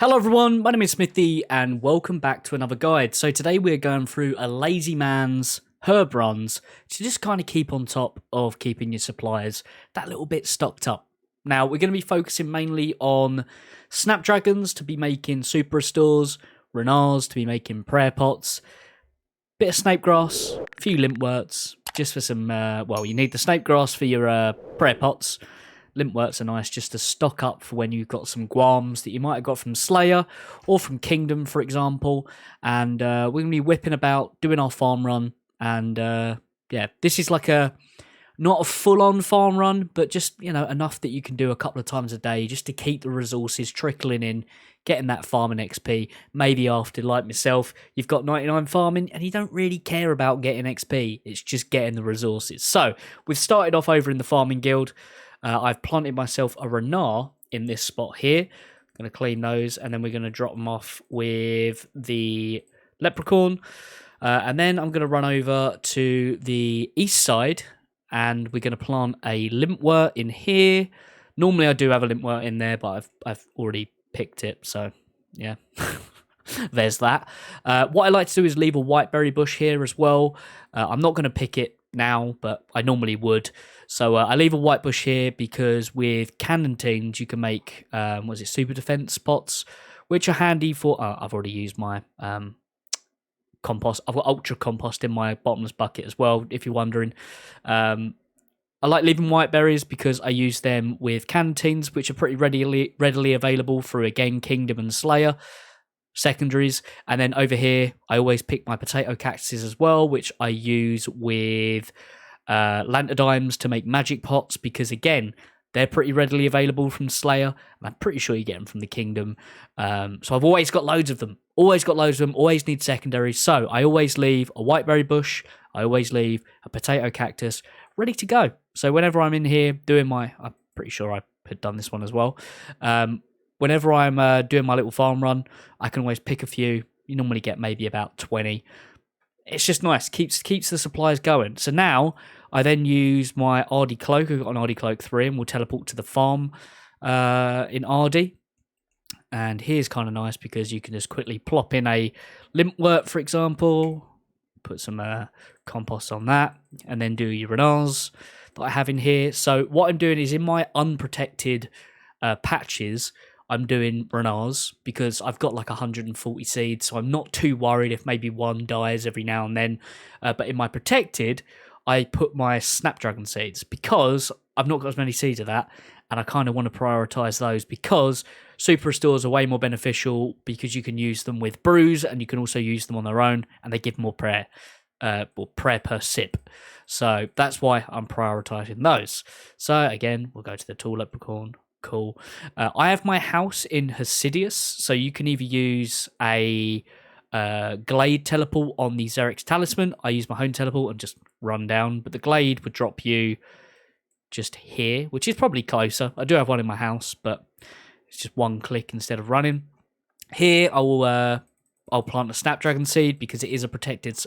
Hello everyone, my name is Smithy and welcome back to another guide. So today we're going through a lazy man's herb runs to just kind of keep on top of keeping your supplies that little bit stocked up. Now we're going to be focusing mainly on snapdragons to be making super restores, renars to be making prayer pots, bit of snape grass, a few limpworts, just for some, well you need the snape grass for your prayer pots. Limpworts are nice just to stock up for when you've got some guams that you might have got from Slayer or from Kingdom, for example. And we're going to be whipping about, doing our farm run. And yeah, this is like not a full-on farm run, but just, enough that you can do a couple of times a day just to keep the resources trickling in, getting that farming XP. Maybe after, like myself, you've got 99 farming and you don't really care about getting XP. It's just getting the resources. So we've started off over in the farming guild. I've planted myself a renar in this spot here. I'm going to clean those and then we're going to drop them off with the leprechaun. And then I'm going to run over to the east side and we're going to plant a limpwort in here. Normally I do have a limpwort in there, but I've already picked it. So yeah, there's that. What I like to do is leave a whiteberry bush here as well. I'm not going to pick it now, but I normally would. So I leave a white bush here because with cannonteens you can make super defense pots, which are handy for. I've already used my compost. I've got ultra compost in my bottomless bucket as well. If you're wondering, I like leaving white berries because I use them with cannonteens, which are pretty readily available through again Kingdom and Slayer secondaries. And then over here I always pick my potato cactuses as well, which I use with lantardimes to make magic pots because again they're pretty readily available from Slayer and I'm pretty sure you get them from the Kingdom. So I've always got loads of them, always need secondaries. So I always leave a whiteberry bush, I always leave a potato cactus ready to go. So whenever I'm in here doing I'm pretty sure I had done this one as well, whenever I'm doing my little farm run, I can always pick a few. You normally get maybe about 20. It's just nice, keeps the supplies going. So now I then use my Ardy Cloak. I've got an Ardy Cloak 3 and we'll teleport to the farm in Ardy. And here's kind of nice because you can just quickly plop in a limpwort, for example, put some compost on that, and then do your renars that I have in here. So what I'm doing is in my unprotected patches, I'm doing renars because I've got like 140 seeds, so I'm not too worried if maybe one dies every now and then. But in my protected, I put my snapdragon seeds because I've not got as many seeds of that, and I kind of want to prioritize those because super restores are way more beneficial because you can use them with brews and you can also use them on their own, and they give more prayer, prayer per sip. So that's why I'm prioritizing those. So again, we'll go to the tool leprechaun. Cool. I have my house in Hasidius, so you can either use a Glade teleport on the Xerix Talisman. I use my home teleport and just run down, but the Glade would drop you just here, which is probably closer. I do have one in my house, but it's just one click instead of running. Here, I'll plant a Snapdragon seed because it is a protected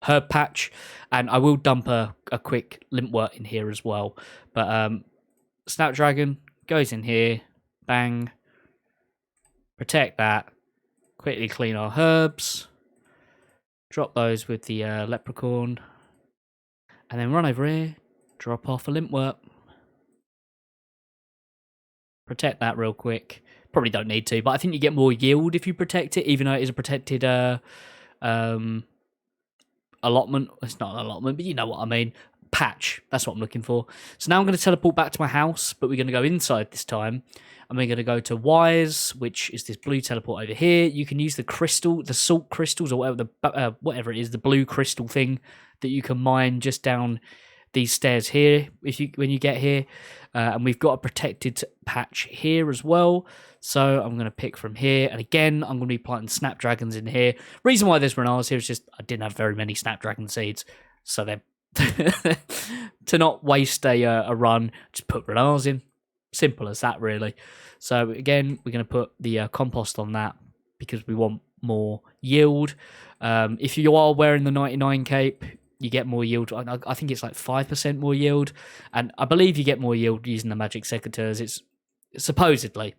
herb patch, and I will dump a quick limpwort in here as well. But Snapdragon goes in here, bang, protect that, quickly clean our herbs, drop those with the leprechaun, and then run over here, drop off a limpwort, protect that real quick. Probably don't need to, but I think you get more yield if you protect it, even though it is a protected allotment. It's not an allotment, but you know what I mean. Patch. That's what I'm looking for. So now I'm going to teleport back to my house, but we're going to go inside this time. And we're going to go to Wise, which is this blue teleport over here. You can use the crystal, the salt crystals, or whatever it is, the blue crystal thing that you can mine just down these stairs here when you get here. And we've got a protected patch here as well. So I'm going to pick from here. And again, I'm going to be planting snapdragons in here. Reason why there's renars here is just I didn't have very many snapdragon seeds. So they're to not waste a run, just put renars in. Simple as that, really. So again, we're going to put the compost on that because we want more yield. If you are wearing the 99 cape, you get more yield. I think it's like 5% more yield. And I believe you get more yield using the magic secateurs. Supposedly,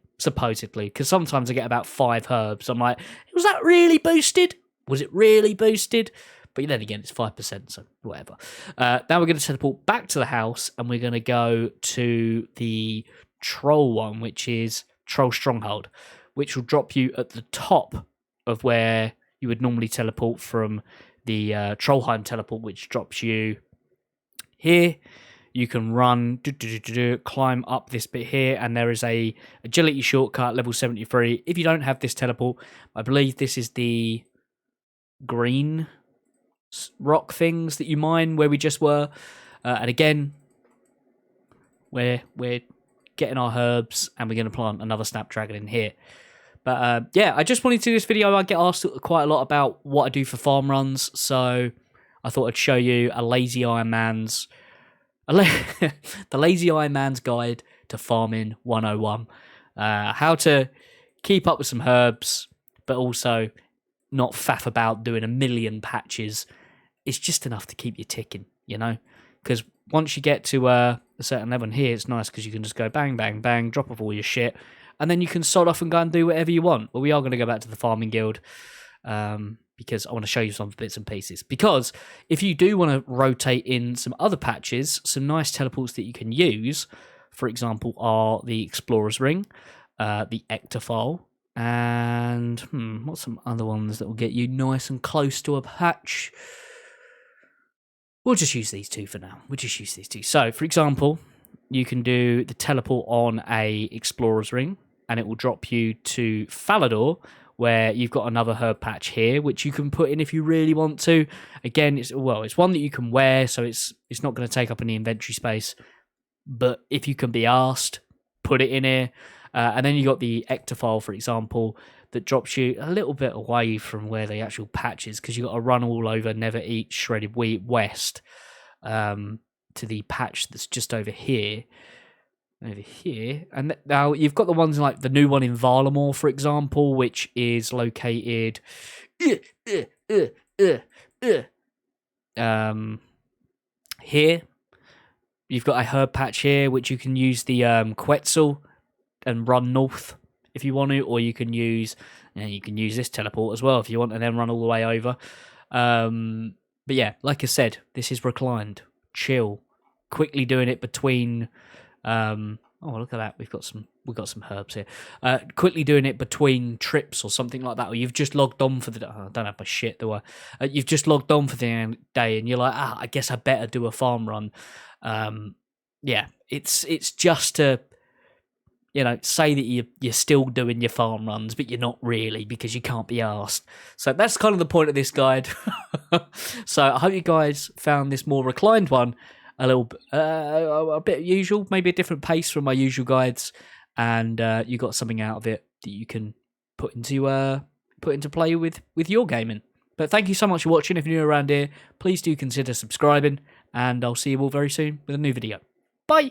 because sometimes I get about 5 herbs. I'm like, was that really boosted? Was it really boosted? But then again, it's 5%, so whatever. Now we're going to teleport back to the house, and we're going to go to the troll one, which is Troll Stronghold, which will drop you at the top of where you would normally teleport from the Trollheim teleport, which drops you here. You can run, climb up this bit here, and there is a agility shortcut, level 73. If you don't have this teleport, I believe this is the green rock things that you mine where we just were. And again, we're getting our herbs, and we're going to plant another snapdragon in here. But yeah, I just wanted to do this video. I get asked quite a lot about what I do for farm runs, so I thought I'd show you a lazy Iron Man's the Lazy Iron Man's Guide to Farming 101. How to keep up with some herbs, but also not faff about doing a million patches. It's just enough to keep you ticking, you know? Because once you get to a certain level, and here it's nice because you can just go bang, bang, bang, drop off all your shit, and then you can sod off and go and do whatever you want. But we are going to go back to the Farming Guild, because I want to show you some bits and pieces. Because if you do want to rotate in some other patches, some nice teleports that you can use, for example, are the Explorer's Ring, the Ectophile, and what's some other ones that will get you nice and close to a patch? We'll just use these two for now. We'll just use these two. So, for example, you can do the teleport on a Explorer's Ring, and it will drop you to Falador, where you've got another herb patch here, which you can put in if you really want to. Again, it's one that you can wear, so it's not going to take up any inventory space. But if you can be asked, put it in here. And then you got the Ectophile, for example, that drops you a little bit away from where the actual patch is, because you've got to run all over Never Eat Shredded Wheat West to the patch that's just over here. And now you've got the ones like the new one in Varlamore, for example, which is located here. You've got a herb patch here, which you can use the Quetzal and run north if you want to, or you can use this teleport as well if you want, and then run all the way over. But yeah, like I said, this is reclined, chill, quickly doing it between. Oh, look at that! We've got some herbs here. Quickly doing it between trips or something like that, or you've just logged on for the. I don't have my shit, do I? You've just logged on for the day, and you're like, I guess I better do a farm run. Yeah, it's just to, say that you're still doing your farm runs, but you're not really, because you can't be asked. So that's kind of the point of this guide. So I hope you guys found this more reclined one a bit usual, maybe a different pace from my usual guides, and you got something out of it that you can put into play with your gaming. But thank you so much for watching. If you're new around here, please do consider subscribing, and I'll see you all very soon with a new video. Bye!